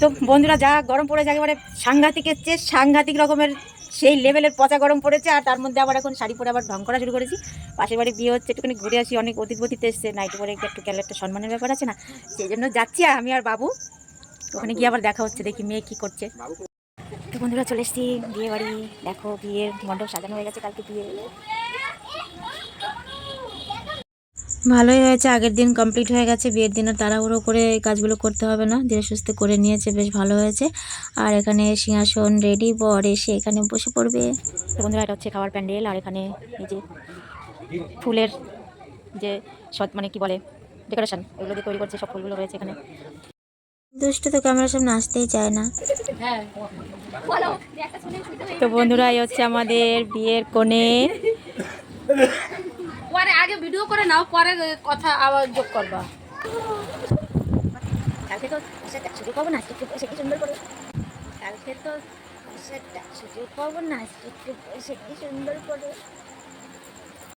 তো বন্ধুরা, যা গরম পড়েছে একেবারে সাংঘাতিক এসছে, সাংঘাতিক রকমের সেই লেভেলের পচা গরম পড়েছে। আর তার মধ্যে আবার এখন শাড়ি পরে আবার ঢং করা শুরু করেছি। পাশের বাড়ি বিয়ে হচ্ছে, একটুখানি ঘুরে আসি, অনেক অতীত বতীত এসছে, নাইটি পরে একটু গেলে একটা সম্মানের ব্যাপার আছে না, সেই জন্য যাচ্ছি আমি আর বাবু। ওখানে গিয়ে আবার দেখা হচ্ছে, দেখি মেয়ে কি করছে। তো বন্ধুরা, চলে এসছি বিয়ে বাড়ি। দেখো বিয়ের মণ্ডপ সাজানো হয়ে গেছে, কালকে বিয়ে। ভালোই হয়েছে, আগের দিন কমপ্লিট হয়ে গেছে, বিয়ের দিন আর তাড়াহুড়ো করে এই কাজগুলো করতে হবে না, ধীরে সুস্থে করে নিয়েছে, বেশ ভালো হয়েছে। আর এখানে সিংহাসন রেডি, বর এসে এখানে বসে পড়বে। তো বন্ধুরা, এটা হচ্ছে খাওয়ার প্যান্ডেল। আর এখানে এই যে ফুলের যে মানে কি বলে ডেকোরেশন, ওগুলো দিয়ে তৈরি করছে, সব ফুলগুলো রয়েছে এখানে। দুষ্ট তো ক্যামেরার সামনে আসতেই চায় না। তো বন্ধুরা, এই হচ্ছে আমাদের বিয়ের কোণে। পরে আগে ভিডিও করে নাও, পরে কথা আবার যোগ করবা। কালকে তো সুযোগ পাবো না, একটু বসে কি সুন্দর করে। কালকে তো সুযোগ পাবো না, একটু বসে কি সুন্দর করে।